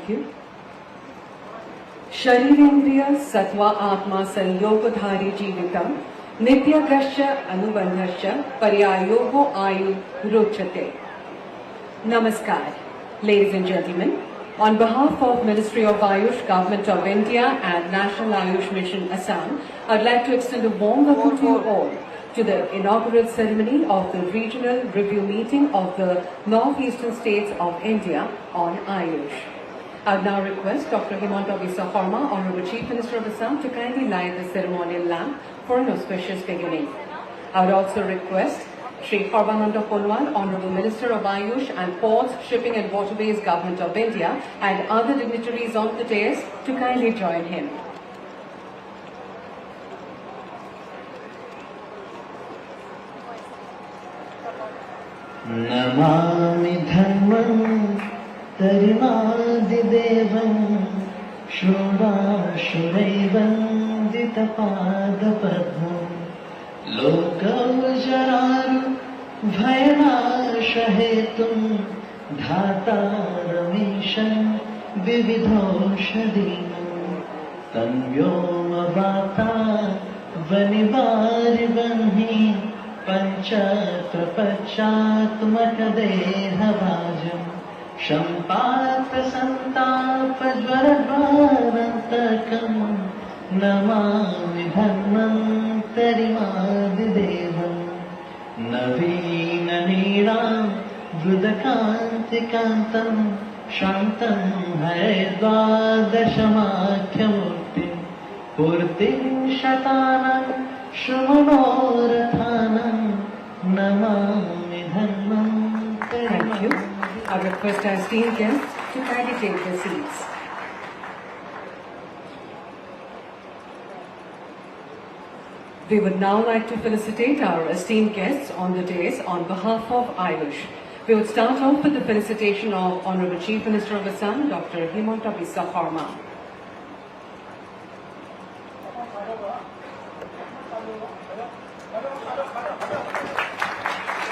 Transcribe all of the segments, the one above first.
Thank you. Sharirendriya Sattva Atma Sanyogadhari Jivitam Nityagrasya Anubandhasya Paryayogo Ayu Rochate. Namaskar, ladies and gentlemen. On behalf of Ministry of Ayush, Government of India and National Ayush Mission Assam, I'd like to extend a warm welcome to you all to the inaugural ceremony of the Regional Review Meeting of the Northeastern States of India on Ayush. I would now request Dr. Himanta Biswa Sarma, Honorable Chief Minister of Assam, to kindly light the ceremonial lamp for an auspicious beginning. I would also request Shri Sarbananda Sonowal, Honorable Minister of Ayush and Ports, Shipping and Waterways, Government of India, and other dignitaries on the dais to kindly join him. Namami Dharmam Tarimadidevam Shurashuraivam Ditapadapradham Lokavajararu Bhayanashahetum Dhataramisham Vividhoshadinam Tanvyomavata Vanivarivamhi Panchatrapachatmakadehravajam Shampatasantapadvaradvarantakam Namami Dharmam Tarimadidevam Naveenaniram Vrudakantikantam Shantam Haredvadashamakhyamurtim Purtim Shatanam Shumanorathanam Namami Dharmam. Thank you. I request our esteemed guests to kindly take their seats. We would now like to felicitate our esteemed guests on the dais on behalf of Ayush. We would start off with the felicitation of Honorable Chief Minister of Assam, Dr. Himanta Biswa Sarma.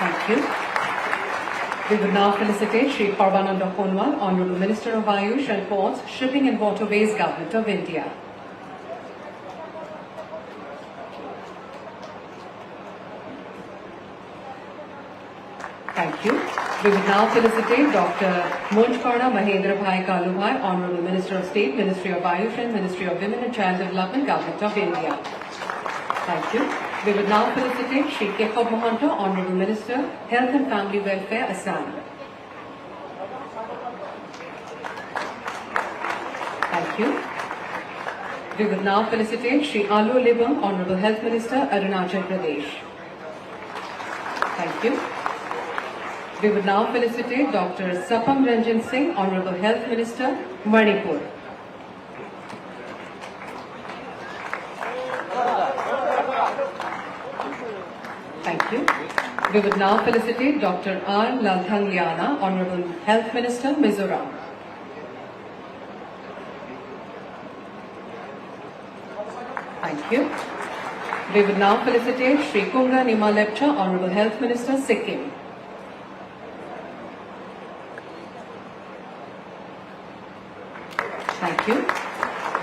Thank you. We will now felicitate Shri Sarbananda Sonowal, Honorable Minister of Ayush and Ports, Shipping and Waterways, Government of India. Thank you. We will now felicitate Dr. Munchkarna Mahendra Bhai Kalubhai, Honorable Minister of State, Ministry of Ayush and Ministry of Women and Child Development, Government of India. Thank you. We will now felicitate Shri Kekhob Mohanta, Honorable Minister, Health and Family Welfare, Assam. Thank you. We will now felicitate Shri Alu Libam, Honorable Health Minister, Arunachal Pradesh. Thank you. We would now felicitate Dr. Sapam Ranjan Singh, Honorable Health Minister, Maripur. Thank you. We would now felicitate Dr. R. Lalthang Liana, Honorable Health Minister, Mizoram. Thank you. We would now felicitate Shri Kunga Nima Lepcha, Honorable Health Minister, Sikkim. Thank you.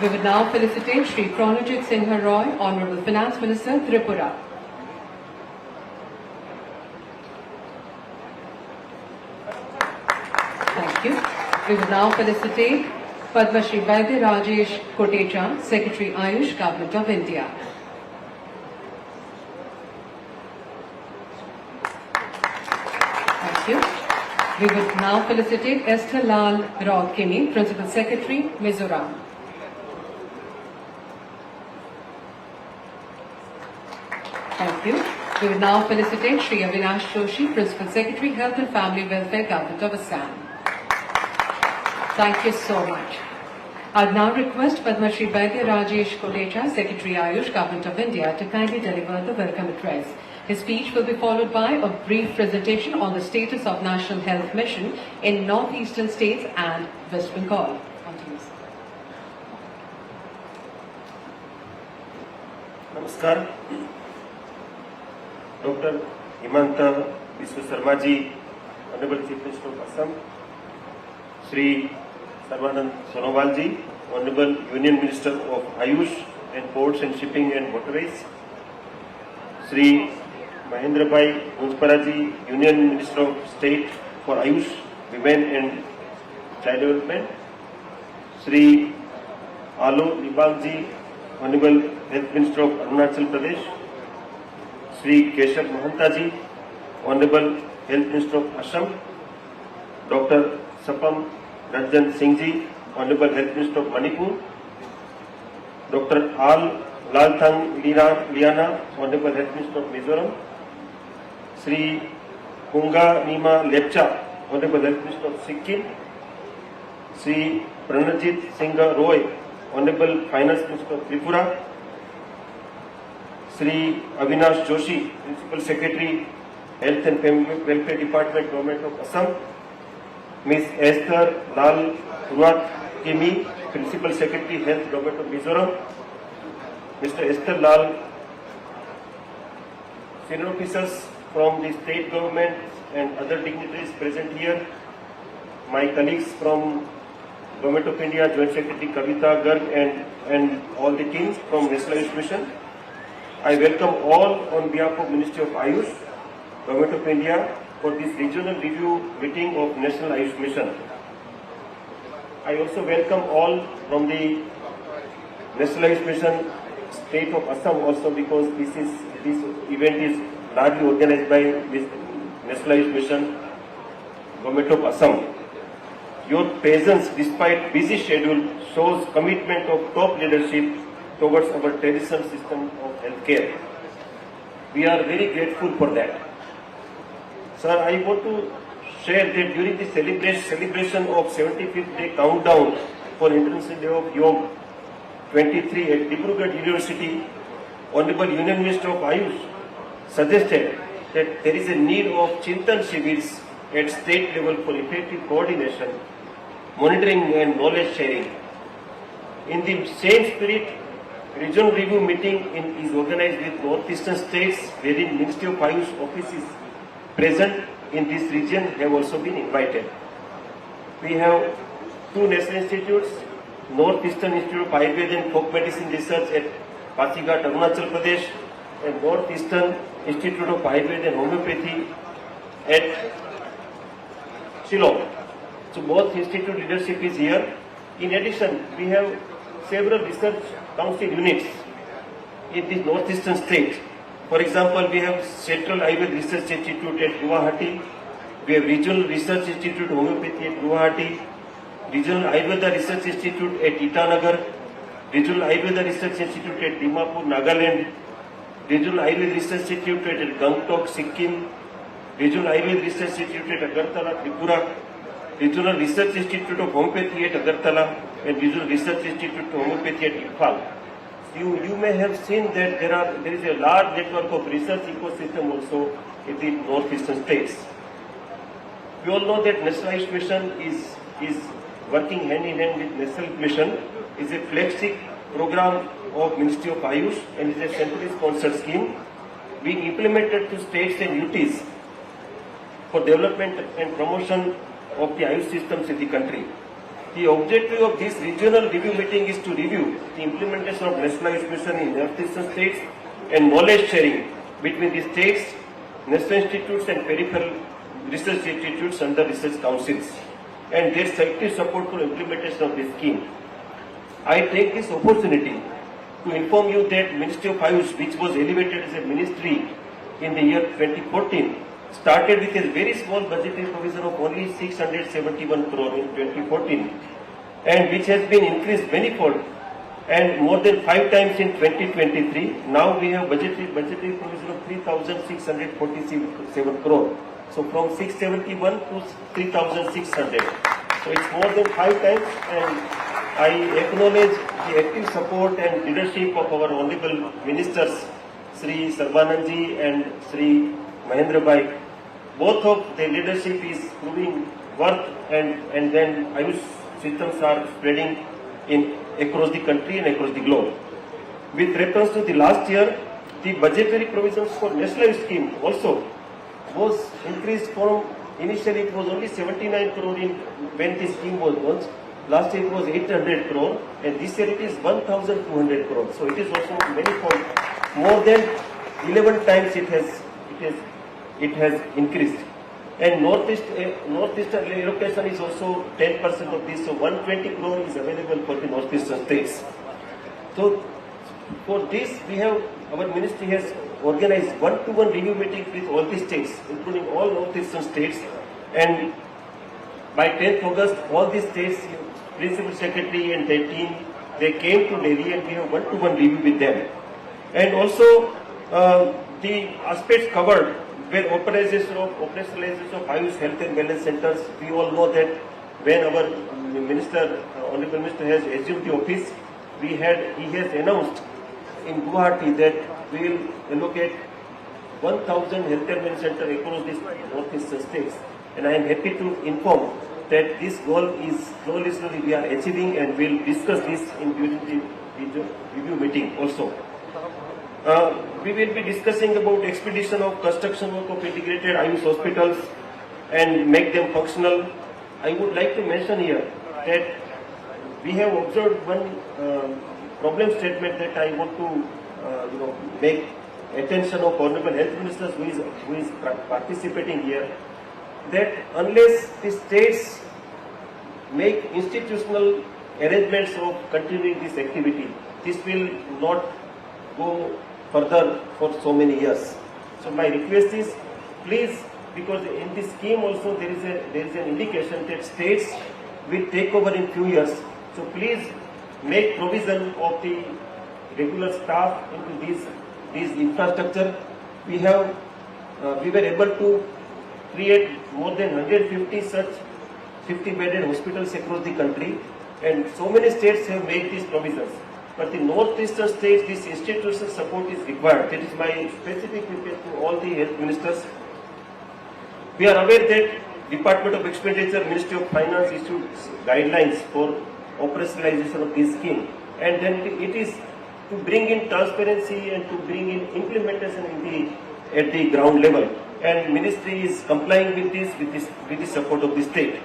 We would now felicitate Shri Pranajit Sinha Roy, Honorable Finance Minister, Tripura. Thank you. We would now felicitate Padma Shri Vaidya Rajesh Kotecha, Secretary Ayush, Government of India. Thank you. We would now felicitate Esther Lal Raukini, Principal Secretary, Mizoram. Thank you. We would now felicitate Shri Avinash Joshi, Principal Secretary, Health and Family Welfare, Government of Assam. Thank you so much. I would now request Padma Shri Vaidya Rajesh Kotecha, Secretary Ayush, Government of India, to kindly deliver the welcome address. His speech will be followed by a brief presentation on the status of National Health Mission in northeastern states and West Bengal. Namaskar. Dr. Himanta Biswa Sarma ji, Honorable Chief Minister of Assam, Shri Sarvanand Sonowalji, Honorable Union Minister of Ayush and Ports and Shipping and Waterways, Sri Mahendra Bhai Unsparaji, Union Minister of State for Ayush, Women and Child Development, Sri Alu Libangji, Honorable Health Minister of Arunachal Pradesh, Sri Keshav Mahantaji, Honorable Health Minister of Assam, Dr. Sapam Ranjan Singhji, Honorable Health Minister of Manipur, Dr. Al Lalthang Liana, Honorable Health Minister of Mizoram, Sri Kunga Nima Lepcha, Honorable Health Minister of Sikkim, Sri Pranajit Singh Roy, Honorable Finance Minister of Tripura, Sri Avinash Joshi, Principal Secretary, Health and Family Welfare Department, Government of Assam, Ms. Esther Lal Ruat Kimi, Principal Secretary, Health, Government of Mizoram, Mr. Esther Lal, senior officers from the state government and other dignitaries present here, my colleagues from Government of India, Joint Secretary Kavita Garg and all the teams from National Ayush Mission. I welcome all on behalf of Ministry of Ayush, Government of India for this regional review meeting of National Ayush Mission. I also welcome all from the National Ayush Mission state of Assam also, because this event is largely organized by this National Ayush Mission, Government of Assam. Your presence despite busy schedule shows commitment of top leadership towards our traditional system of healthcare. We are very grateful for that. Sir, I want to share that during the celebration of 75th day countdown for International Day of Yoga 23 at Dibrugarh University, Honorable Union Minister of Ayush suggested that there is a need of Chintan Shivers at state level for effective coordination, monitoring and knowledge sharing. In the same spirit, regional review meeting is organized with northeastern states, wherein Ministry of Ayush offices present in this region have also been invited. We have two national institutes, Northeastern Institute of Ayurveda and Folk Medicine Research at Pasighat, Arunachal Pradesh, and Northeastern Institute of Ayurveda and Homeopathy at Shillong. So both institute leadership is here. In addition, we have several research council units in the northeastern state. For example, we have Central Ayurveda Research Institute at Guwahati, we have Regional Research Institute Homeopathy at Guwahati, Regional Ayurveda Research Institute at Itanagar, Regional Ayurveda Research Institute at Dimapur, Nagaland, Regional Ayurveda Research Institute at Gangtok, Sikkim, Regional Ayurveda Research Institute at Agartala, Tripura, Regional Research Institute of Homeopathy at Agartala, and Regional Research Institute of Homeopathy at Imphal. You may have seen that there is a large network of research ecosystem also in the northeastern states. We all know that National Ayush Mission is working hand in hand with National Mission. Is a flagship program of Ministry of Ayush and is a centrally sponsored scheme being implemented to states and UTs for development and promotion of the Ayush systems in the country. The objective of this regional review meeting is to review the implementation of National Ayush Mission in northeastern states and knowledge sharing between the states, national institutes and peripheral research institutes under research councils, and their effective support for implementation of this scheme. I take this opportunity to inform you that Ministry of Ayush, which was elevated as a ministry in the year 2014, started with a very small budgetary provision of only 671 crore in 2014, and which has been increased manifold and more than 5 times in 2023. Now we have budgetary provision of 3,647 crore. So from 671 to 3,600. So it's more than 5 times, and I acknowledge the active support and leadership of our honorable ministers, Sri Sarvanandji and Sri Mahendra Bhai. Both of their leadership is proving worth, and then Ayush systems are spreading across the country and across the globe. With reference to the last year, the budgetary provisions for National Ayush scheme also was increased from, initially it was only 79 crore when the scheme was launched. Last year it was 800 crore, and this year it is 1,200 crore. So it is also more than 11 times it has increased. And northeastern allocation is also 10% of this. So 120 crore is available for the northeastern states. So for this, our ministry has organized one-to-one review meetings with all the states, including all northeastern states. And by 10th August, all the states, principal secretary and their team, they came to Delhi and we have one-to-one review with them. And also the aspects covered were operationalization of Ayush health and wellness centers. We all know that when our Honorable Minister has assumed the office, he has announced in Guwahati that we will allocate 1,000 health and wellness centers across these northeastern states. And I am happy to inform that this goal is slowly we are achieving, and we will discuss this during the review meeting also. We will be discussing about expedition of construction work of integrated Ayush hospitals and make them functional. I would like to mention here that we have observed one problem statement that I want to make attention of Honorable Health Minister who is participating here, that unless the states make institutional arrangements of continuing this activity, this will not go further for so many years. So my request is, please, because in this scheme also there is an indication that states will take over in few years. So please make provision of the regular staff into these infrastructure. We were able to create more than 150 such 50-bedded hospitals across the country, and so many states have made these provisions. But the northeastern states, this institutional support is required. That is my specific request to all the health ministers. We are aware that Department of Expenditure, Ministry of Finance issued guidelines for operationalization of this scheme, and then it is to bring in transparency and to bring in implementation at the ground level. And ministry is complying with the support of the state.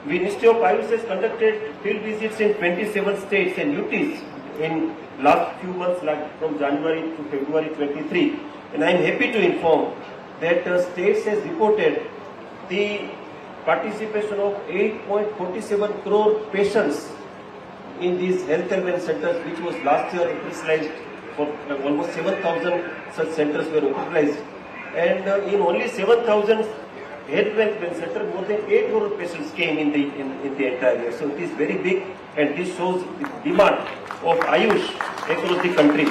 Ministry of Ayush has conducted field visits in 27 states and UTs in last few months, like from January to February 23. And I am happy to inform that states has reported the participation of 8.47 crore patients in these health and wellness centers, which was last year operationalized for almost 7,000 such centers were operationalized. And in only 7,000 health and wellness centers, more than 8 crore patients came in the entire year. So it is very big, and this shows the demand of Ayush across the country.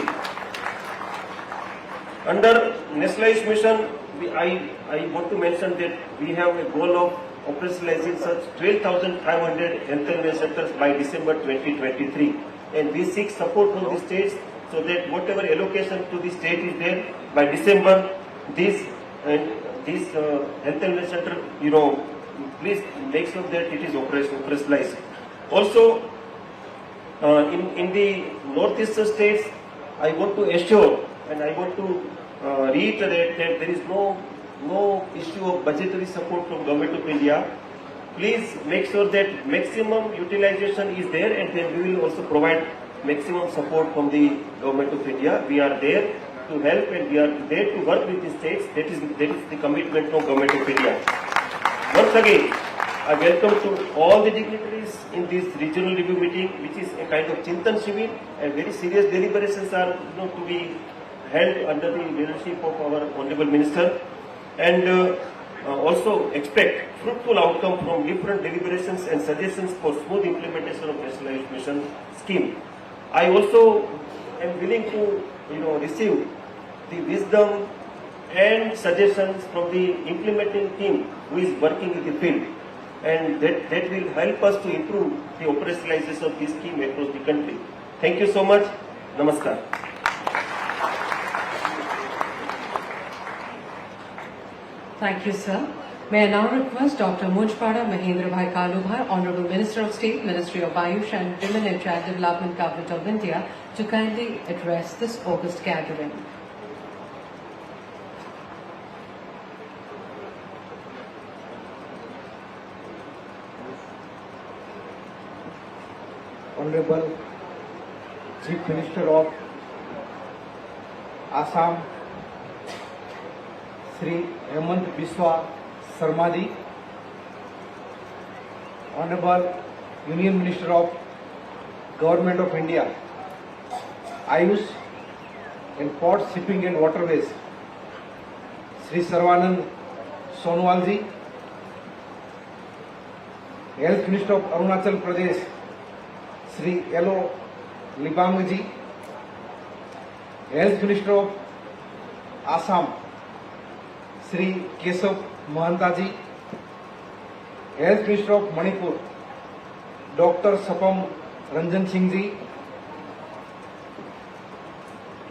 Under National Ayush Mission, I want to mention that we have a goal of operationalizing such 12,500 health and wellness centers by December 2023. And we seek support from the states so that whatever allocation to the state is there, by December, this health and wellness center, please make sure that it is operationalized. Also, in the northeastern states, I want to assure and I want to reiterate that there is no issue of budgetary support from Government of India. Please make sure that maximum utilization is there, and then we will also provide maximum support from the Government of India. We are there to help, and we are there to work with the states. That is the commitment from Government of India. Once again, I welcome to all the dignitaries in this regional review meeting, which is a kind of Chintan Shivir, and very serious deliberations are to be held under the leadership of our Honorable Minister, and also expect fruitful outcome from different deliberations and suggestions for smooth implementation of National Ayush Mission scheme. I also am willing to receive the wisdom and suggestions from the implementing team who is working in the field, and that will help us to improve the operationalization of this scheme across the country. Thank you so much. Namaskar. Thank you, sir. May I now request Dr. Mujpada Mahendra Bhai Kalubhai, Honorable Minister of State, Ministry of Ayush and Women and Child Development, Government of India, to kindly address this August gathering. Honorable Chief Minister of Assam, Sri Hemant Biswa Sarma ji, Honorable Union Minister of Government of India, Ayush and Port Shipping and Waterways, Sri Sarvanand Sonowal ji, Health Minister of Arunachal Pradesh, Sri Elo Libang ji, Health Minister of Assam, Sri Kesav Mahanta ji, Health Minister of Manipur, Dr. Sapam Ranjan Singh ji,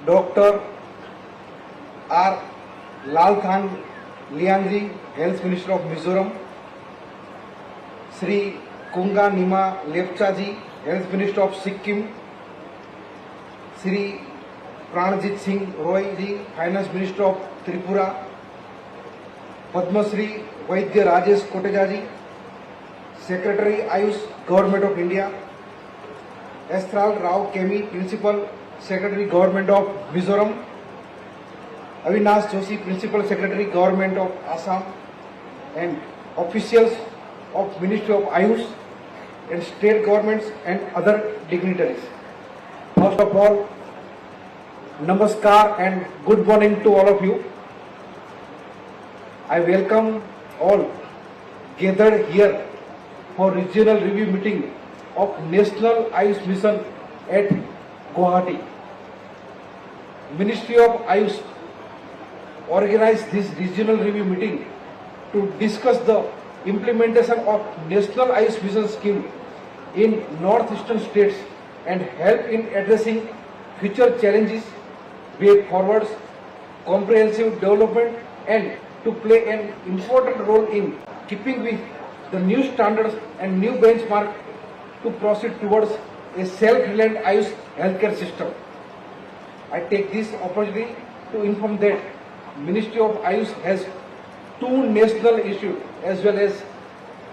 Dr. R. Lalthang Liang ji, Health Minister of Mizoram, Sri Kunga Nima Lepcha ji, Health Minister of Sikkim, Sri Pranjit Singh Roy ji, Finance Minister of Tripura, Padma Shri Vaidya Rajesh Koteja ji, Secretary Ayush Government of India, Estral Rao Kemi, Principal Secretary Government of Mizoram, Avinash Joshi, Principal Secretary Government of Assam, and officials of Ministry of Ayush and state governments and other dignitaries. First of all, namaskar and good morning to all of you. I welcome all gathered here for regional review meeting of National Ayush Mission at Guwahati. Ministry of Ayush organized this regional review meeting to discuss the implementation of National Ayush Mission scheme in northeastern states and help in addressing future challenges, way forwards, comprehensive development, and to play an important role in keeping with the new standards and new benchmark to proceed towards a self-reliant Ayush healthcare system. I take this opportunity to inform that Ministry of Ayush has 2 national institutes as well as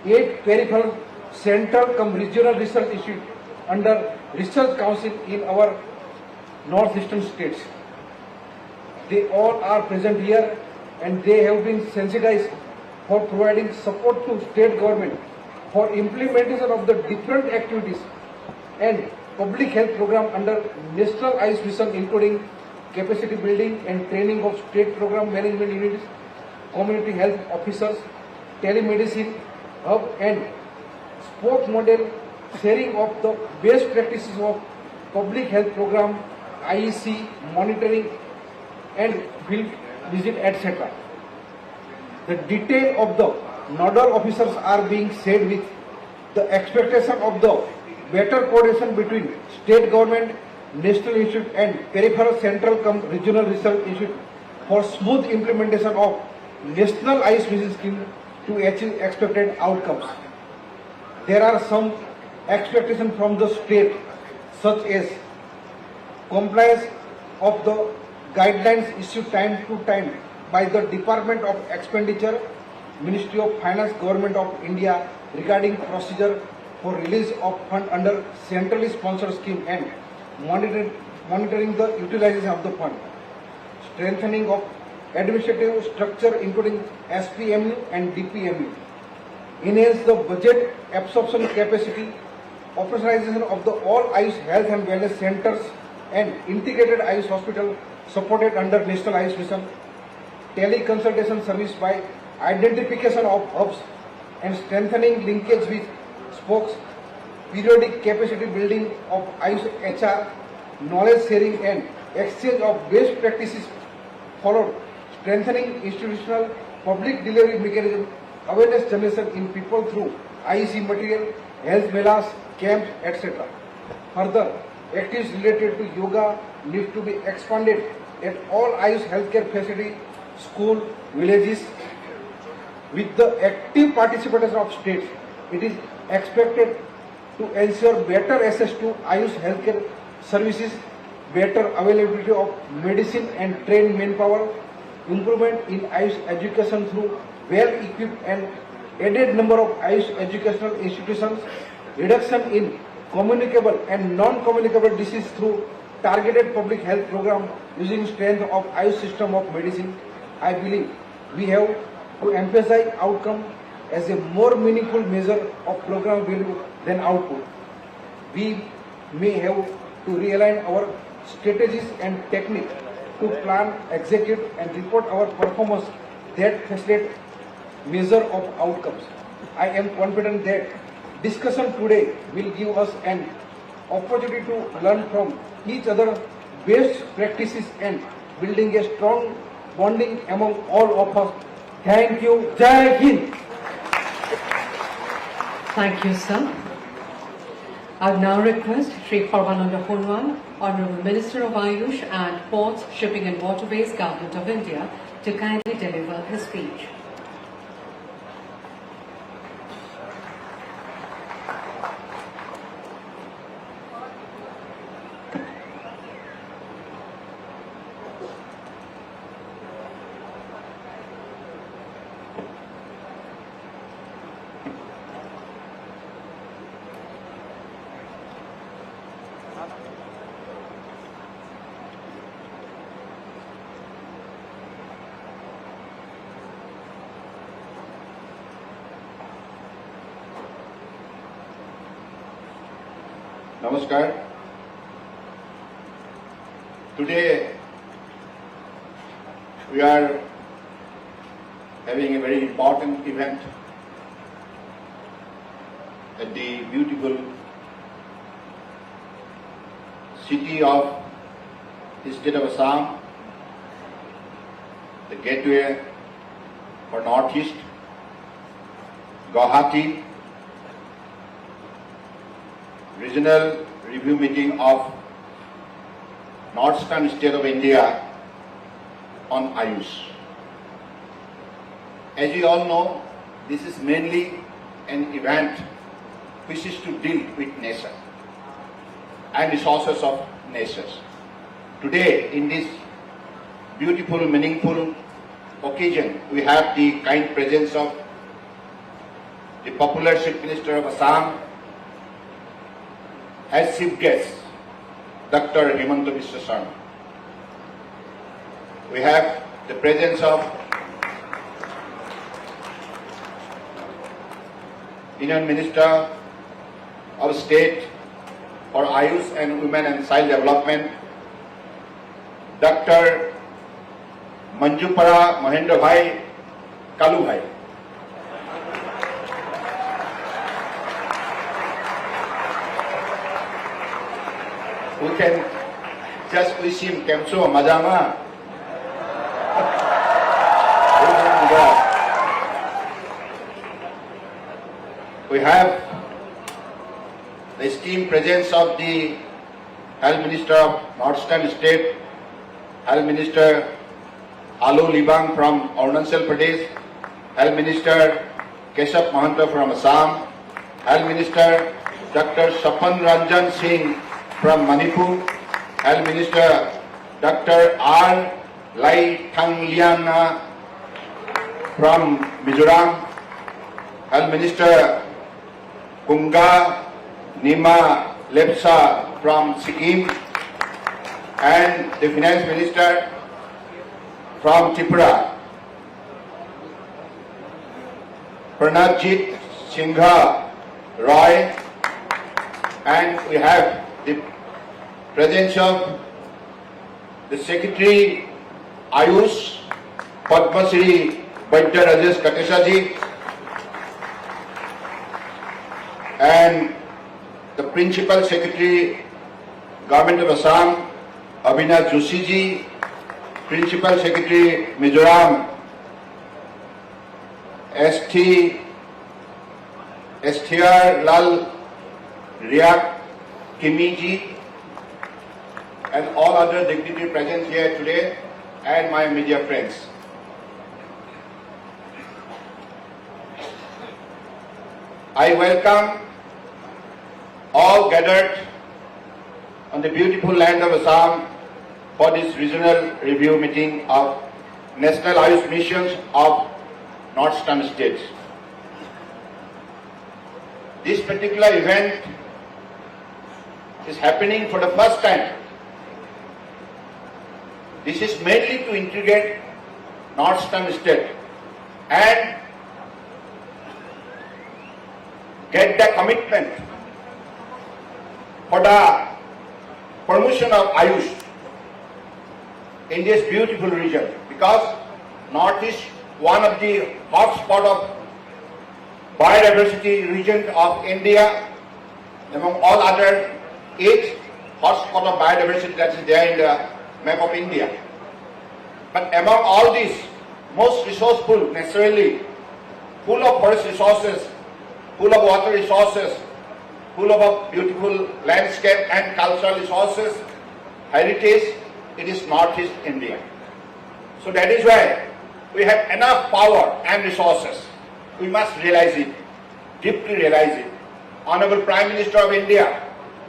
8 peripheral central cum regional research institutes under Research Council in our northeastern states. They all are present here and they have been sensitized for providing support to state government for implementation of the different activities and public health program under National Ayush Mission, including capacity building and training of state program management units, community health officers, telemedicine hub, and sport model, sharing of the best practices of public health program, IEC, monitoring and field visit, etc. The detail of the nodal officers are being shared with the expectation of the better coordination between state government, national institute and peripheral central cum regional research institute for smooth implementation of National Ayush Mission scheme to achieve expected outcomes. There are some expectations from the state such as compliance of the guidelines issued time to time by the Department of Expenditure, Ministry of Finance, Government of India regarding procedure for release of fund under centrally sponsored scheme and monitoring the utilization of the fund, strengthening of administrative structure including SPMU and DPMU, enhance the budget absorption capacity, operationalization of the all Ayush health and wellness centers and integrated Ayush hospital supported under National Ayush Mission, teleconsultation service by identification of hubs and strengthening linkage with spokes, periodic capacity building of Ayush HR, knowledge sharing and exchange of best practices followed, strengthening institutional public delivery mechanism, awareness generation in people through IEC material, health melas, camps, etc. Further, activities related to yoga need to be expanded at all Ayush healthcare facility, school, villages. With the active participation of states, it is expected to ensure better access to Ayush healthcare services, better availability of medicine and trained manpower, improvement in Ayush education through well-equipped and added number of Ayush educational institutions, reduction in communicable and non-communicable disease through targeted public health program using strength of Ayush system of medicine. I believe we have to emphasize outcome as a more meaningful measure of program value than output. We may have to realign our strategies and technique to plan, execute and report our performance that facilitate measure of outcomes. I am confident that discussion today will give us an opportunity to learn from each other best practices and building a strong bonding among all of us. Thank you. Jai Hind. Thank you, sir. I would now request Shri Parvananda Punwan, Honorable Minister of Ayush and Ports, Shipping and Waterways, Government of India, to kindly deliver his speech. Namaskar. Today we are having a very important event at the beautiful city of the state of Assam, the gateway for Northeast, Guwahati, regional review meeting of Northeastern state of India on Ayush. As we all know, this is mainly an event which is to deal with nature and resources of nations. Today, in this beautiful, meaningful occasion, we have the kind presence of the popular Chief Minister of Assam, as chief guest, Dr. Himanta Biswa Sharma. We have the presence of Union Minister of State for Ayush and Women and Child Development, Dr. Manjupara Mahendra Bhai Kalu Bhai. We can just wish him Kemcho Majama. We have the esteemed presence of the Health Minister of Northeastern State, Health Minister Alu Libang from Arunachal Pradesh, Health Minister Keshav Mahanta from Assam, Health Minister Dr. Sapan Ranjan Singh from Maripur, Health Minister Dr. R. Lai Thang from Mizoram, Health Minister Kunga Nima Lepsa from Sikkim, and the Finance Minister from Tripura, Pranabjit Singha Roy, and we have the presence of the Secretary Ayush Padma Shri Vaidya Rajesh Katesha ji and the Principal Secretary Government of Assam Abhinav Joshi ji, Principal Secretary Mizoram STR Lal Riak Kimi ji, and all other dignitaries present here today, and my media friends. I welcome all gathered on the beautiful land of Assam for this regional review meeting of National Ayush Missions of Northeastern States. This particular event is happening for the first time. This is mainly to integrate northeastern state and get the commitment for the promotion of Ayush in this beautiful region, because Northeast, one of the hotspot of biodiversity region of India, among all other 8 hotspot of biodiversity that is there in the map of India. But among all these, most resourceful, naturally, full of forest resources, full of water resources, full of a beautiful landscape and cultural resources, heritage, it is Northeast India. So that is why we have enough power and resources. We must realize it, deeply realize it. Honorable Prime Minister of India,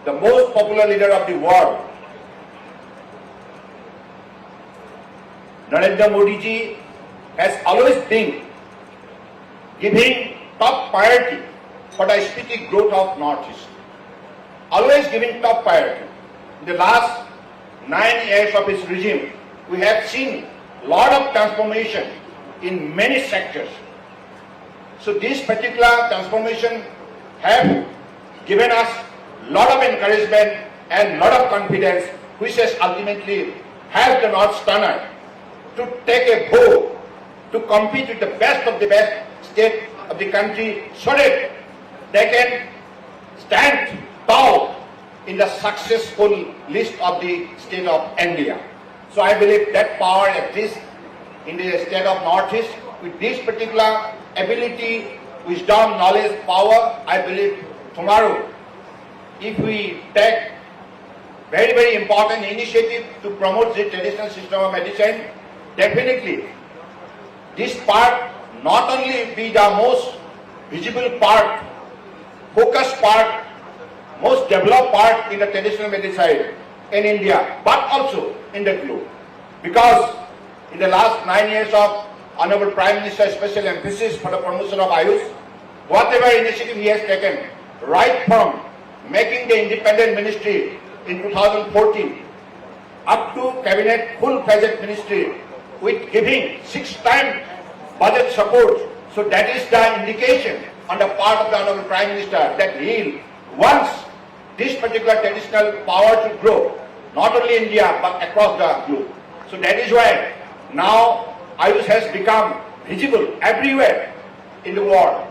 the most popular leader of the world, Narendra Modi ji has always been giving top priority for the speedy growth of Northeast. Always giving top priority. In the last 9 years of his regime, we have seen a lot of transformation in many sectors. So this particular transformation have given us a lot of encouragement and a lot of confidence, which has ultimately helped the Northeasterner to take a bow to compete with the best of the best state of the country, so that they can stand tall in the successful list of the state of India. So I believe that power exists in the state of Northeast. With this particular ability, wisdom, knowledge, power, I believe tomorrow, if we take very, very important initiative to promote the traditional system of medicine, definitely this part not only be the most visible part, focused part, most developed part in the traditional medicine in India, but also in the globe. Because in the last 9 years of Honorable Prime Minister's special emphasis for the promotion of Ayush, whatever initiative he has taken, right from making the independent ministry in 2014 up to cabinet full-fledged ministry with giving 6 times budget support. So that is the indication on the part of the Honorable Prime Minister that he wants this particular traditional power to grow, not only India but across the globe. So that is why now Ayush has become visible everywhere in the world,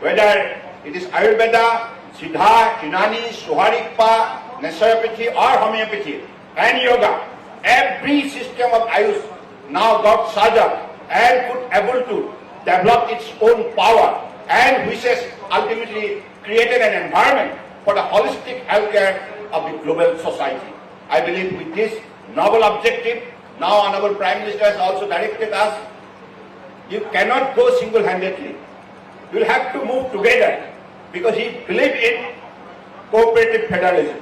whether it is Ayurveda, Siddha, Unani, Suharikpa, naturopathy or homeopathy and yoga. Every system of Ayush now got surged up and could able to develop its own power, and which has ultimately created an environment for the holistic healthcare of the global society. I believe with this noble objective, now Honorable Prime Minister has also directed us, you cannot go single-handedly. You will have to move together, because he believed in cooperative federalism.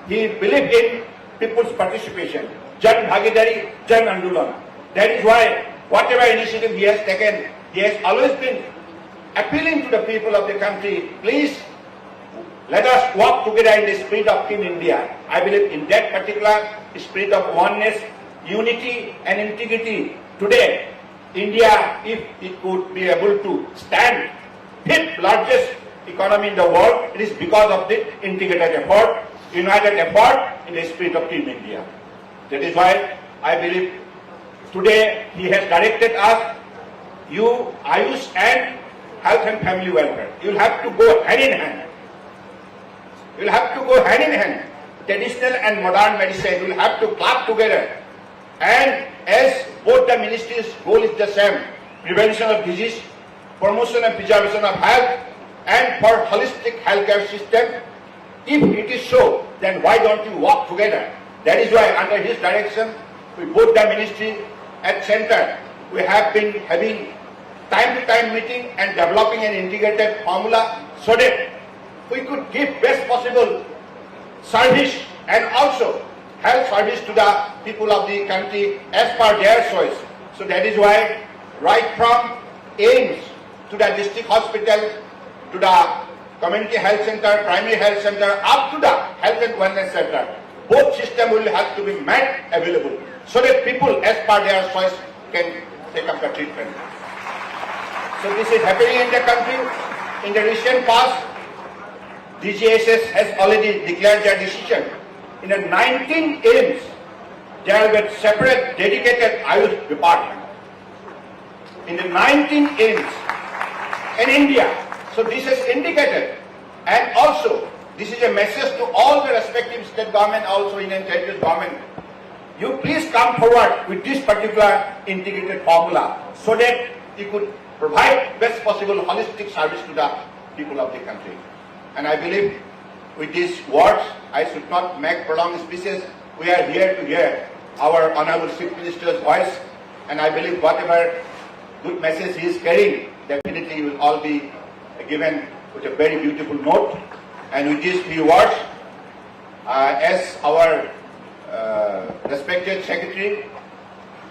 He believed in people's participation. Jan Bhagidari, Jan Andolan. That is why whatever initiative he has taken, he has always been appealing to the people of the country, please let us work together in the spirit of Team India. I believe in that particular spirit of oneness, unity and integrity. Today, India, if it could be able to stand 5th largest economy in the world, it is because of the integrated effort, united effort in the spirit of Team India. That is why I believe today he has directed us, you, Ayush and health and family welfare. You will have to go hand in hand. You will have to go hand in hand. Traditional and modern medicine, you will have to club together. And as both the ministries' goal is the same, prevention of disease, promotion and preservation of health, and for holistic healthcare system, if it is so, then why don't you work together? That is why under his direction, with both the ministry at center, we have been having time-to-time meeting and developing an integrated formula so that we could give best possible service and also health service to the people of the country as per their choice. So that is why right from AIMS to the district hospital to the community health center, primary health center, up to the health and wellness center. Both system will have to be made available so that people as per their choice can take up the treatment. So this is happening in the country. In the recent past, DGSS has already declared their decision. In the 19 AIIMS, there will be separate dedicated Ayush department. In the 19 AIIMS in India. So this is indicated. And also, this is a message to all the respective state government, also Indian territory government. You please come forward with this particular integrated formula so that you could provide best possible holistic service to the people of the country. And I believe with these words, I should not make prolonged speeches. We are here to hear our Honorable Chief Minister's voice, and I believe whatever good message he is carrying, definitely will all be given with a very beautiful note. And with these few words, as our respected Secretary,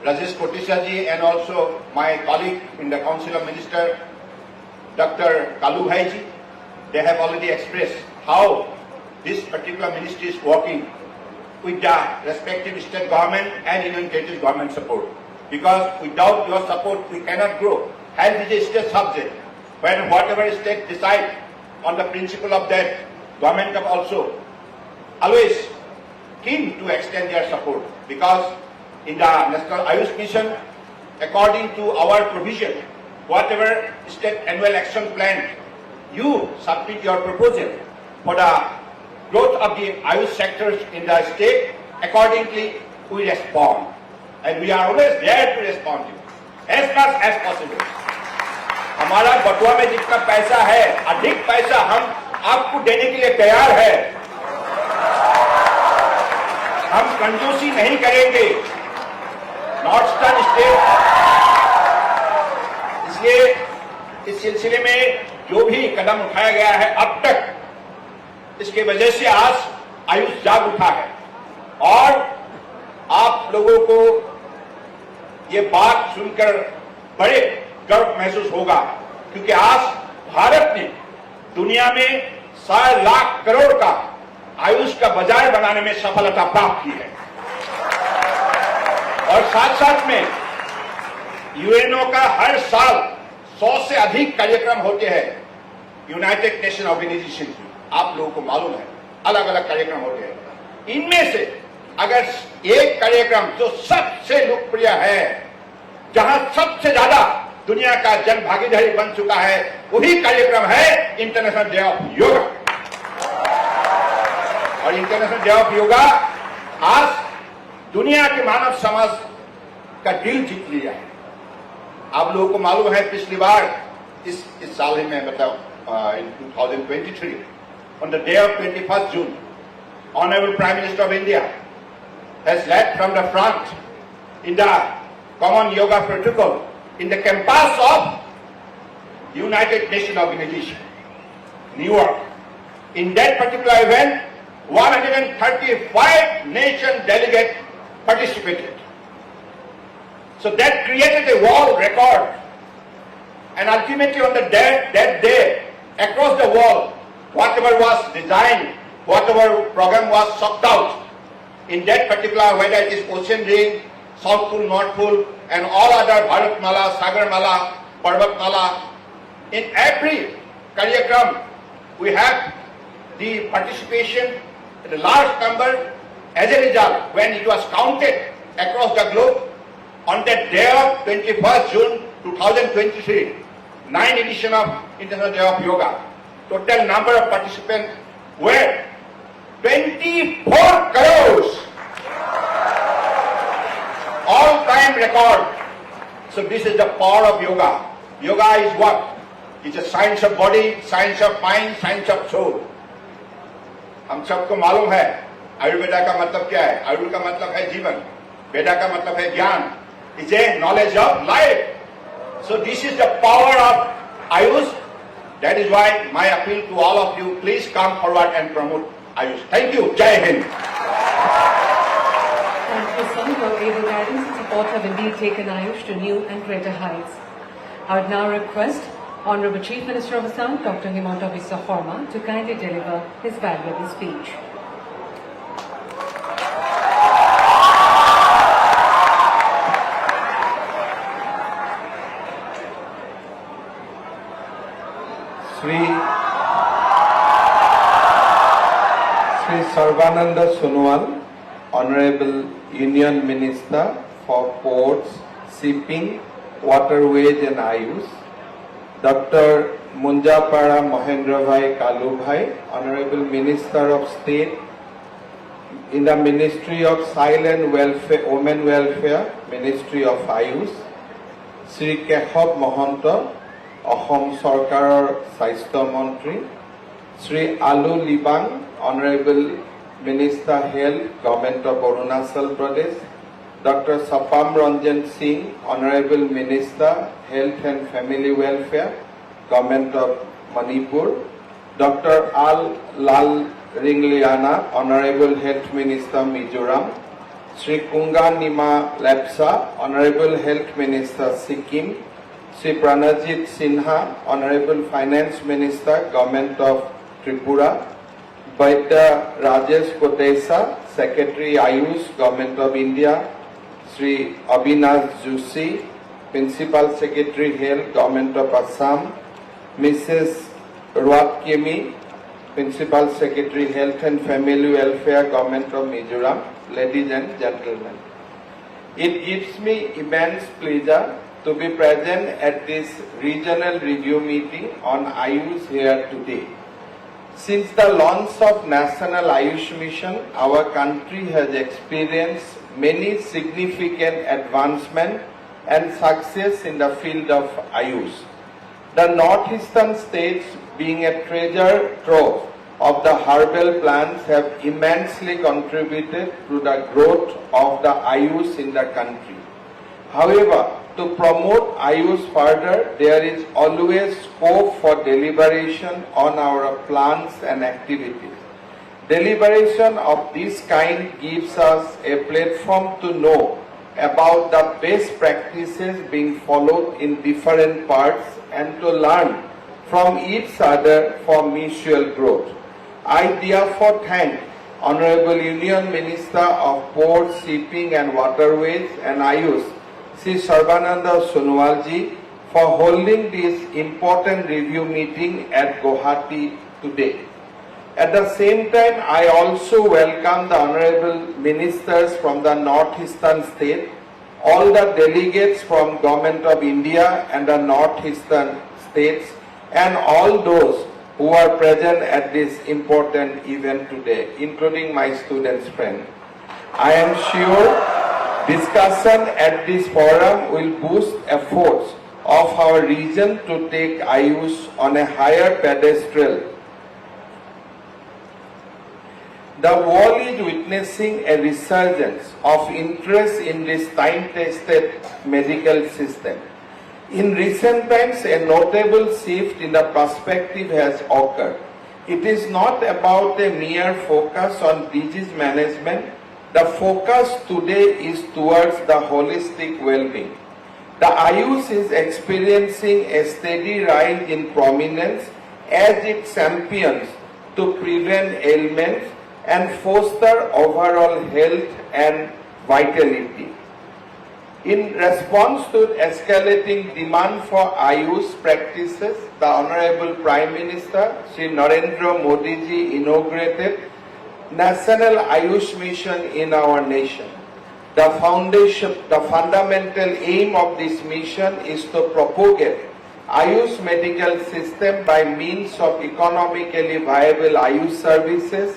Rajesh Kotishaji, and also my colleague in the Council of Ministers, Dr. Kalu Bhaiji, they have already expressed how this particular ministry is working with the respective state government and Union Territory government support. Because without your support, we cannot grow. Health is a state subject. When whatever state decide on the principle of that, government have also always keen to extend their support. Because in the National Ayush Mission, according to our provision, whatever state annual action plan, you submit your proposal for the growth of the Ayush sectors in the state. Accordingly, we respond. And we are always there to respond to you as much as possible. हमारा बटुआ में जितना पैसा है, अधिक पैसा हम आपको देने के लिए तैयार है. हम कंजूसी नहीं करेंगे. नॉर्थर्न स्टेट, इसलिए इस सिलसिले में जो भी कदम उठाया गया है अब तक, इसके वजह से आज आयुष जाग उठा है. और आप लोगों को ये बात सुनकर बड़े गर्व महसूस होगा, क्योंकि आज भारत ने दुनिया में 100 लाख करोड़ का आयुष का बाजार बनाने में सफलता प्राप्त की है. और साथ साथ में यूएनओ का हर साल 100 से अधिक कार्यक्रम होते हैं. यूनाइटेड नेशन ऑर्गेनाइजेशन, आप लोगों को मालूम है, अलग अलग कार्यक्रम होते हैं. इनमें से अगर एक कार्यक्रम जो सबसे लोकप्रिय है, जहां सबसे ज्यादा दुनिया का जन भागीदारी बन चुका है, वही कार्यक्रम है इंटरनेशनल डे ऑफ योगा. और इंटरनेशनल डे ऑफ योगा आज दुनिया के मानव समाज का दिल जीत लिया है. आप लोगों को मालूम है, पिछली बार इस साल ही में बताऊं, in 2023, on the day of 21st June, Honorable Prime Minister of India has led from the front in the Common Yoga Protocol in the campus of United Nations Organization, New York. In that particular event, 135 nation delegates participated. So that created a world record. And ultimately on that day, across the world, whatever was designed, whatever program was sucked out, in that particular, whether it is Ocean Ring, South Pole, North Pole, and all other Bharatmala, Sagarmala, Parvatmala, in every Karyakram, we have the participation in a large number. As a result, when it was counted across the globe, on that day of 21st June 2023, 9th edition of International Day of Yoga, total number of participants were 24 crores. All-time record. So this is the power of yoga. Yoga is what? It's a science of body, science of mind, science of soul. हम सबको मालूम है आयुर्वेदा का मतलब क्या है. आयुर्वेद का मतलब है जीवन, वेदा का मतलब है ज्ञान. It's a knowledge of life. So this is the power of Ayush. That is why my appeal to all of you, please come forward and promote Ayush. Thank you. Jai Hind. Thank you, son. Your able guidance and support have indeed taken Ayush to new and greater heights. I would now request Honorable Chief Minister of Assam, Dr. Himanta Biswa Sarma, to kindly deliver his valuable speech. Sri Sarvananda Sonowal, Honorable Union Minister for Ports, Shipping, Waterways and Ayush, Dr. Munjapara Mahendra Kalubhai, Honorable Minister of State in the Ministry of Child and Women Welfare, Ministry of Ayush, Sri Keshab Mahanta, Assam Sarkarar Swaस्थ्य Mantri, Sri Alu Libang, Honorable Minister Health, Government of Arunachal Pradesh, Dr. Sapam Ranjan Singh, Honorable Minister Health and Family Welfare, Government of Manipur, Dr. Al Lal Ringliana, Honorable Health Minister Mizoram, Sri Kunga Nima Lepsa, Honorable Health Minister Sikkim, Sri Pranajit Sinha, Honorable Finance Minister, Government of Tripura, Vaidya Rajesh Kotesa, Secretary Ayush, Government of India, Sri Abhinav Joshi, Principal Secretary Health, Government of Assam, Mrs. Ruat Kemi, Principal Secretary Health and Family Welfare, Government of Mizoram, ladies and gentlemen. It gives me immense pleasure to be present at this regional review meeting on Ayush here today. Since the launch of National Ayush Mission, our country has experienced many significant advancements and success in the field of Ayush. The northeastern states, being a treasure trove of the herbal plants, have immensely contributed to the growth of the Ayush in the country. However, to promote Ayush further, there is always scope for deliberation on our plans and activities. Deliberation of this kind gives us a platform to know about the best practices being followed in different parts and to learn from each other for mutual growth. I therefore thank Honorable Union Minister of Ports, Shipping and Waterways and Ayush, Sri Sarvananda Sonowalji, for holding this important review meeting at Guwahati today. At the same time, I also welcome the Honorable Ministers from the Northeastern State, all the delegates from Government of India and the Northeastern States, and all those who are present at this important event today, including my students' friends. I am sure discussion at this forum will boost efforts of our region to take Ayush on a higher pedestal. The world is witnessing a resurgence of interest in this time-tested medical system. In recent times, a notable shift in the perspective has occurred. It is not about a mere focus on disease management. The focus today is towards the holistic well-being. The Ayush is experiencing a steady rise in prominence as it champions to prevent ailments and foster overall health and vitality. In response to escalating demand for Ayush practices, the Honorable Prime Minister Shri Narendra Modi ji inaugurated National Ayush Mission in our nation. The fundamental aim of this mission is to propagate Ayush medical system by means of economically viable Ayush services,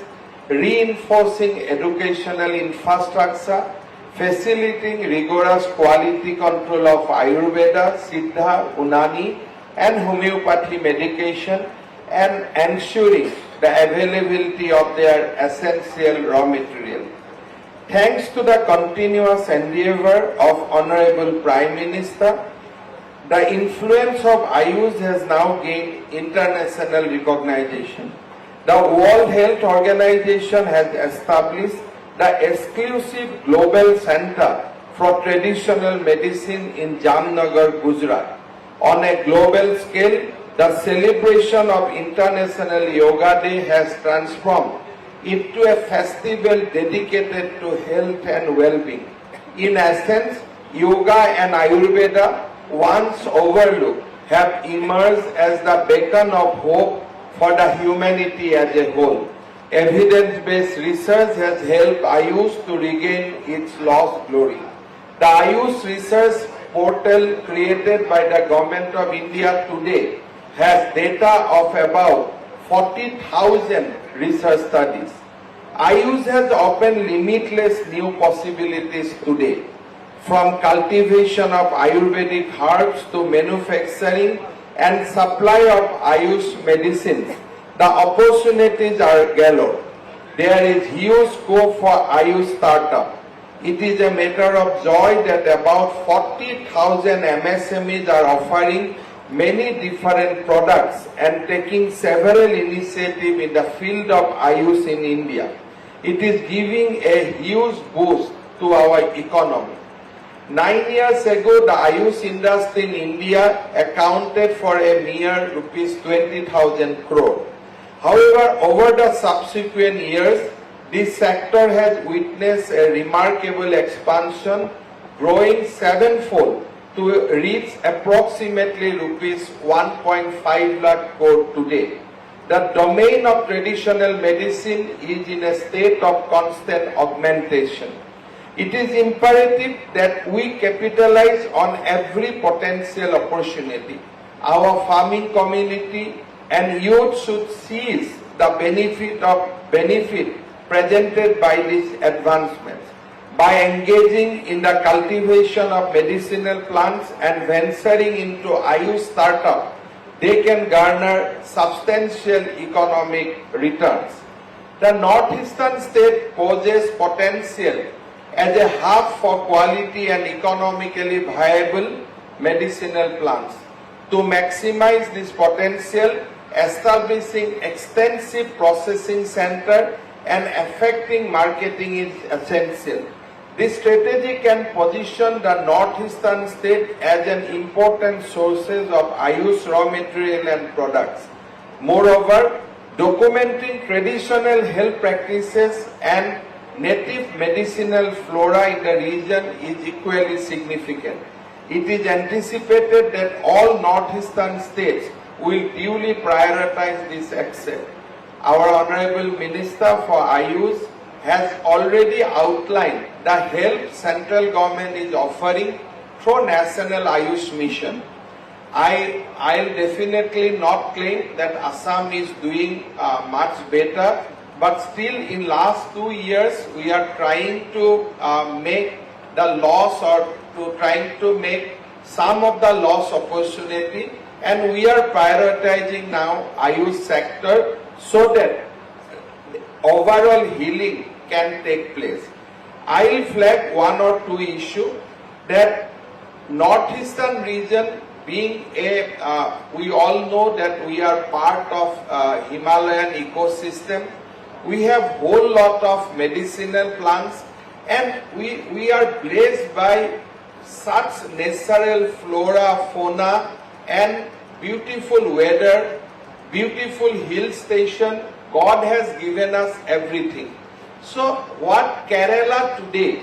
reinforcing educational infrastructure, facilitating rigorous quality control of Ayurveda, Siddha, Unani and homeopathy medication, and ensuring the availability of their essential raw material. Thanks to the continuous endeavor of Honorable Prime Minister, the influence of Ayush has now gained international recognition. The World Health Organization has established the exclusive Global Center for Traditional Medicine in Jamnagar, Gujarat. On a global scale, the celebration of International Yoga Day has transformed into a festival dedicated to health and well-being. In essence, yoga and Ayurveda, once overlooked, have emerged as the beacon of hope for the humanity as a whole. Evidence-based research has helped Ayush to regain its lost glory. The Ayush research portal created by the Government of India today has data of about 40,000 research studies. Ayush has opened limitless new possibilities today. From cultivation of Ayurvedic herbs to manufacturing and supply of Ayush medicines, the opportunities are galore. There is huge scope for Ayush startup. It is a matter of joy that about 40,000 MSMEs are offering many different products and taking several initiatives in the field of Ayush in India. It is giving a huge boost to our economy. 9 years ago, the Ayush industry in India accounted for a mere rupees 20,000 crore. However, over the subsequent years, this sector has witnessed a remarkable expansion, growing sevenfold to reach approximately rupees 1.5 lakh crore today. The domain of traditional medicine is in a state of constant augmentation. It is imperative that we capitalize on every potential opportunity. Our farming community and youth should seize the benefit presented by these advancements. By engaging in the cultivation of medicinal plants and venturing into Ayush startup, they can garner substantial economic returns. The northeastern state poses potential as a hub for quality and economically viable medicinal plants. To maximize this potential, establishing extensive processing center and effective marketing is essential. This strategy can position the northeastern state as an important sources of Ayush raw material and products. Moreover, documenting traditional health practices and native medicinal flora in the region is equally significant. It is anticipated that all northeastern states will duly prioritize this aspect. Our Honorable Minister for Ayush has already outlined the help central government is offering through National Ayush Mission. I'll definitely not claim that Assam is doing much better, but still in last 2 years we are trying to make the loss or trying to make some of the loss opportunity, and we are prioritizing now Ayush sector so that overall healing can take place. I will flag one or two issues that northeastern region being we all know that we are part of Himalayan ecosystem. We have whole lot of medicinal plants and we are blessed by such natural flora, fauna and beautiful weather, beautiful hill station. God has given us everything. So what Kerala today,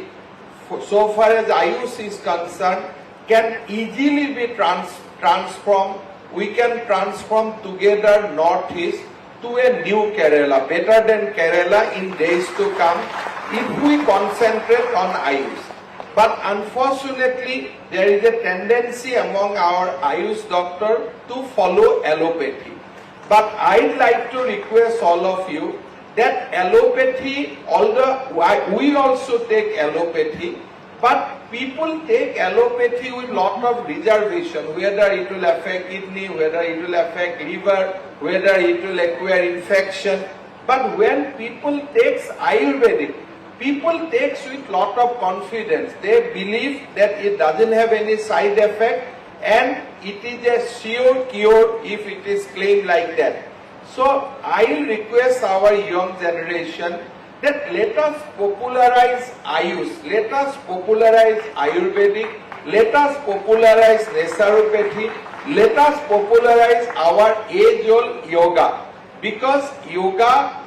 so far as Ayush is concerned, can easily be transformed. We can transform together Northeast to a new Kerala, better than Kerala in days to come if we concentrate on Ayush. But unfortunately, there is a tendency among our Ayush doctor to follow allopathy. But I'd like to request all of you that allopathy, although we also take allopathy, but people take allopathy with lot of reservation, whether it will affect kidney, whether it will affect liver, whether it will acquire infection. But when people takes Ayurvedic, people takes with lot of confidence. They believe that it doesn't have any side effect and it is a sure cure if it is claimed like that. So I will request our young generation that let us popularize Ayush, let us popularize Ayurvedic, let us popularize naturopathy, let us popularize our age-old yoga, because yoga,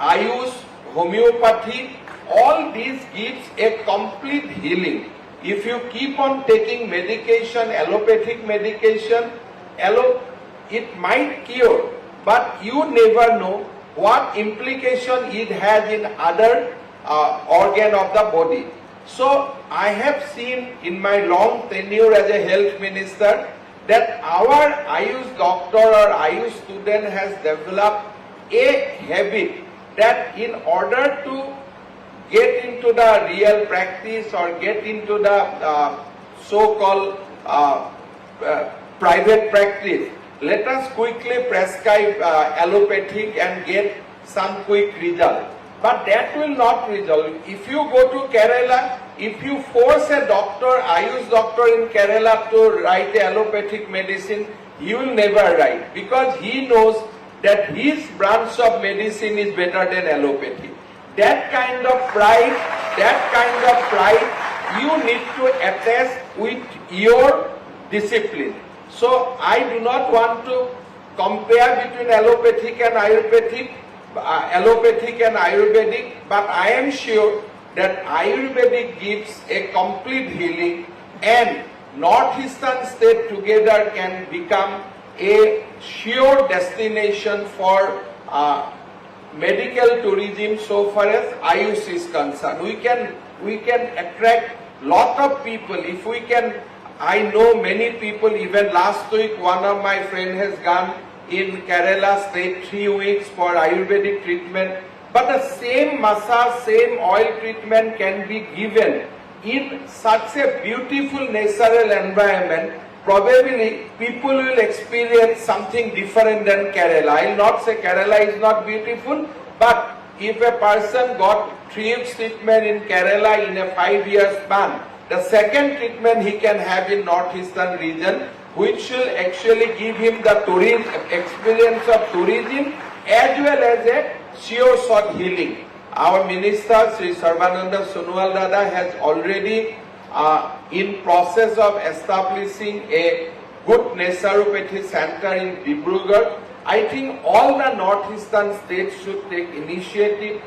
Ayush, homeopathy, all these gives a complete healing. If you keep on taking medication, allopathic medication, it might cure, but you never know what implication it has in other organ of the body. So I have seen in my long tenure as a health minister that our Ayush doctor or Ayush student has developed a habit that in order to get into the real practice or get into the so-called private practice, let us quickly prescribe allopathic and get some quick result. But that will not result. If you go to Kerala, if you force a doctor, Ayush doctor in Kerala to write the allopathic medicine, he will never write, because he knows that his branch of medicine is better than allopathy. That kind of pride, you need to attach with your discipline. So I do not want to compare between allopathic and Ayurvedic, but I am sure that Ayurvedic gives a complete healing, and northeastern state together can become a sure destination for medical tourism so far as Ayush is concerned. We can attract lot of people if we can. I know many people. Even last week, one of my friends has gone in Kerala, stayed 3 weeks for Ayurvedic treatment. But the same massage, same oil treatment can be given in such a beautiful natural environment. Probably people will experience something different than Kerala. I will not say Kerala is not beautiful, but if a person got 3 weeks treatment in Kerala in a 5-year span, the second treatment he can have in northeastern region, which will actually give him the tourism experience of tourism as well as a sure shot healing. Our minister Sri Sarvananda Sonowal Dada has already in process of establishing a good naturopathy center in Dibrugarh. I think all the northeastern states should take initiative,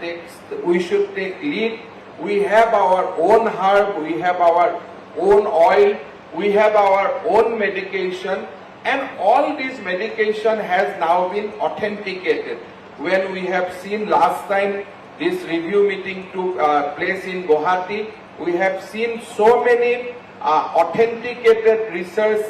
we should take lead. We have our own herb, we have our own oil, we have our own medication, and all this medication has now been authenticated. When we have seen last time this review meeting took place in Guwahati, we have seen so many authenticated research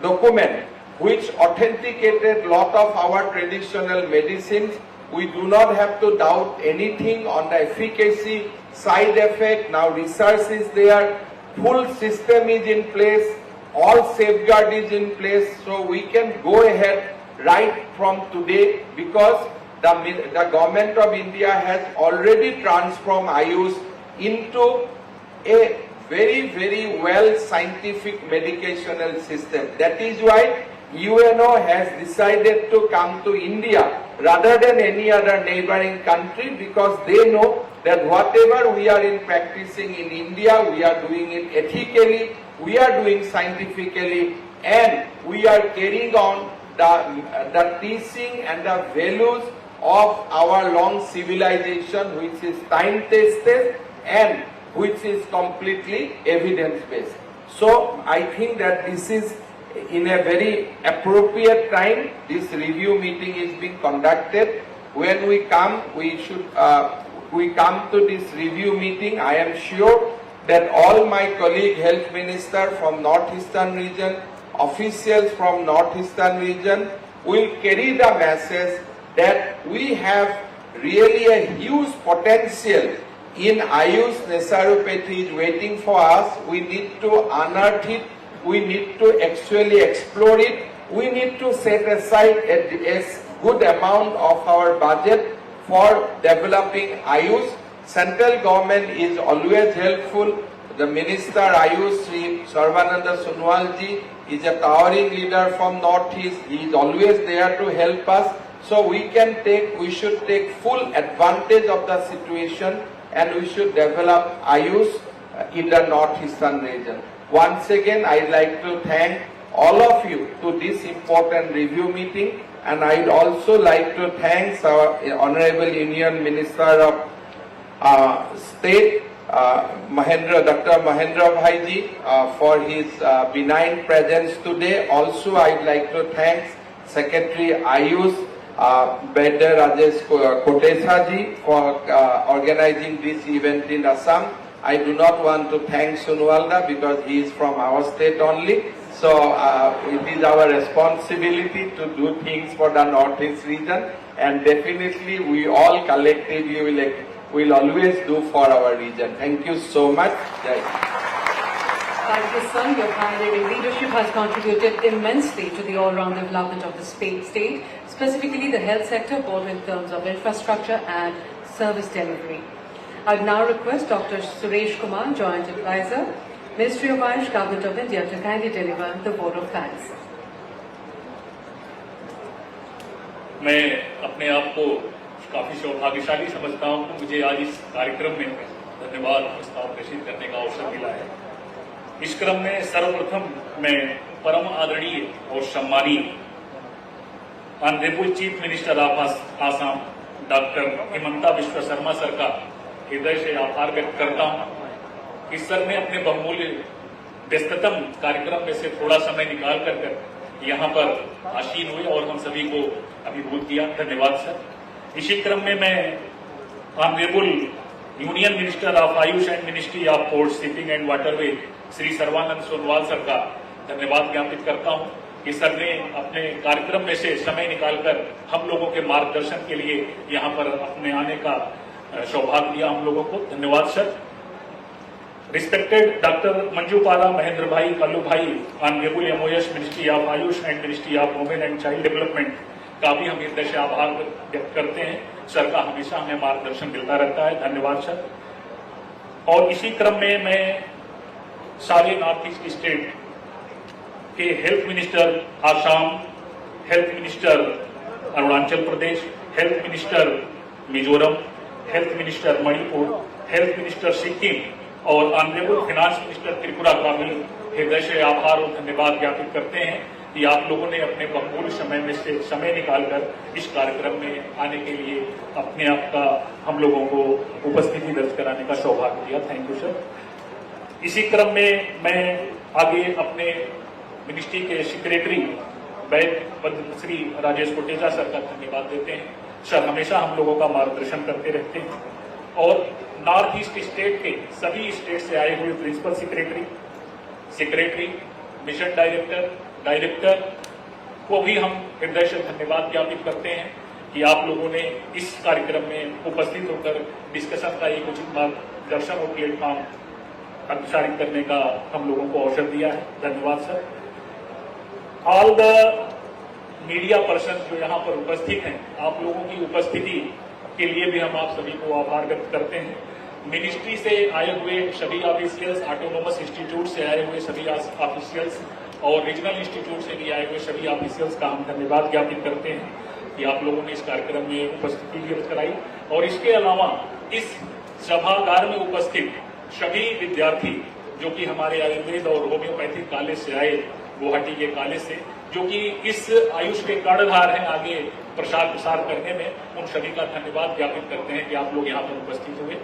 documents which authenticated lot of our traditional medicines. We do not have to doubt anything on the efficacy, side effect. Now research is there, full system is in place, all safeguard is in place, so we can go ahead right from today, because the government of India has already transformed Ayush into a very, very well scientific medicational system. That is why UNO has decided to come to India rather than any other neighboring country, because they know that whatever we are practicing in India, we are doing it ethically, we are doing scientifically, and we are carrying on the teaching and the values of our long civilization, which is time-tested and which is completely evidence-based. So I think that this is in a very appropriate time. This review meeting is being conducted. When we come, we come to this review meeting. I am sure that all my colleague health minister from northeastern region, officials from northeastern region will carry the message that we have really a huge potential in Ayush naturopathy is waiting for us. We need to unearth it. We need to actually explore it. We need to set aside a good amount of our budget for developing Ayush. Central government is always helpful. The Minister Ayush, Sri Sarvananda Sonowal ji, is a towering leader from Northeast. He is always there to help us. So we should take full advantage of the situation, and we should develop Ayush in the northeastern region. Once again, I'd like to thank all of you to this important review meeting, and I'd also like to thank our Honorable Union Minister of State, Dr. Mahendra Bhaiji, for his benign presence today. Also, I'd like to thank Secretary Ayush, Bedder Rajesh Kotesa ji, for organizing this event in Assam. I do not want to thank Sunwalda because he is from our state only. So it is our responsibility to do things for the Northeast region, and definitely we all collectively will always do for our region. Thank you so much. Jai. Thank you, sir. Your pioneering leadership has contributed immensely to the all-round development of the state, specifically the health sector, both in terms of infrastructure and service delivery. I would now request Dr. Suresh Kumar, Joint Advisor, Ministry of Ayush, Government of India, to kindly deliver the vote of thanks. मैं अपने आप को काफी सौभाग्यशाली समझता हूं कि मुझे आज इस कार्यक्रम में धन्यवाद प्रस्ताव प्रेषित करने का अवसर मिला है। इस क्रम में सर्वप्रथम मैं परम आदरणीय और सम्मानीय honourable chief minister of Assam doctor Himanta Biswa Sarma sir का हृदय से आभार व्यक्त करता हूं कि सर ने अपने बहुमूल्य व्यस्ततम कार्यक्रम में से थोड़ा समय निकाल कर यहाँ पर आसीन हुए और हम सभी को अभिभूत किया। धन्यवाद सर। इसी क्रम में मैं honourable union minister of AYUSH and ministry of port shipping and waterway Shri Sarbananda Sonowal sir का धन्यवाद ज्ञापित करता हूं कि सर ने अपने कार्यक्रम में से समय निकालकर हम लोगों के मार्गदर्शन के लिए यहाँ पर अपने आने का सौभाग्य दिया हम लोगों को। धन्यवाद सर। रिस्पेक्टेड डॉक्टर मंजू पारा, महेंद्र भाई, कल्लू भाई, honourable MOS ministry of AYUSH and ministry of women and child development का भी हम हृदय से आभार व्यक्त करते हैं। सर का हमेशा हमें मार्गदर्शन मिलता रहता है। धन्यवाद सर। और इसी क्रम में मैं सारे नॉर्थ ईस्ट स्टेट के health minister Assam, health minister Arunachal Pradesh, health minister Mizoram, health minister Manipur, health minister Sikkim और ऑनरेबल फाइनेंस मिनिस्टर त्रिपुरा का भी हृदय से आभार और धन्यवाद ज्ञापित करते हैं कि आप लोगों ने अपने बहुमूल्य समय में से समय निकालकर इस कार्यक्रम में आने के लिए अपने आप का हम लोगों को उपस्थिति दर्ज कराने का सौभाग्य दिया। Thank you sir. इसी क्रम में मैं आगे अपने मिनिस्ट्री के सेक्रेटरी वैद्य पद्मश्री राजेश कोटेचा सर का धन्यवाद देते हैं। सर हमेशा हम लोगों का मार्गदर्शन करते रहते हैं और नॉर्थ ईस्ट स्टेट के सभी स्टेट से आए हुए प्रिंसिपल सेक्रेटरी, मिशन डायरेक्टर को भी हम हृदय से धन्यवाद ज्ञापित करते हैं कि आप लोगों ने इस कार्यक्रम में उपस्थित होकर डिस्कशन का एक उचित मार्गदर्शन और प्लेटफॉर्म अग्रसारित करने का हम लोगों को अवसर दिया है। धन्यवाद sir. All the media person जो यहाँ पर उपस्थित हैं, आप लोगों की उपस्थिति के लिए भी हम आप सभी को आभार व्यक्त करते हैं। मिनिस्ट्री से आए हुए सभी ऑफिशियल्स, ऑटोनोमस इंस्टीट्यूट से आए हुए सभी ऑफिशियल्स और रीजनल इंस्टीट्यूट से भी आए हुए सभी ऑफिशियल्स का हम धन्यवाद ज्ञापित करते हैं कि आप लोगों ने इस कार्यक्रम में उपस्थिति व्यक्त कराई। और इसके अलावा इस सभागार में उपस्थित सभी विद्यार्थी जो कि हमारे आयुर्वेद और होम्योपैथिक कॉलेज से आए, गुवाहाटी के कॉलेज से, जो कि इस आयुष के कर्णधार हैं आगे प्रसार करने में, उन सभी का धन्यवाद ज्ञापित करते हैं कि आप लोग यहाँ पर उपस्थित हुए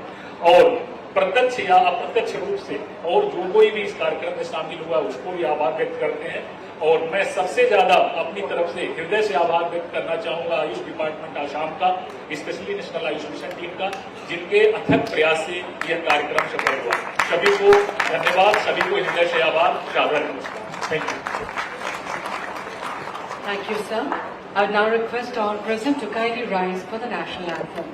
और प्रत्यक्ष या अप्रत्यक्ष रूप से और जो कोई भी इस कार्यक्रम में शामिल हुआ उसको भी आभार व्यक्त करते हैं। और मैं सबसे ज्यादा अपनी तरफ से हृदय से आभार व्यक्त करना चाहूंगा आयुष डिपार्टमेंट आसाम का, specially national Ayush mission team का, जिनके अथक प्रयास से यह कार्यक्रम सफल हुआ। सभी को धन्यवाद, सभी को हृदय से आभार, सादर नमस्कार। Thank you. Thank you, sir. I would now request our President to kindly rise for the national anthem.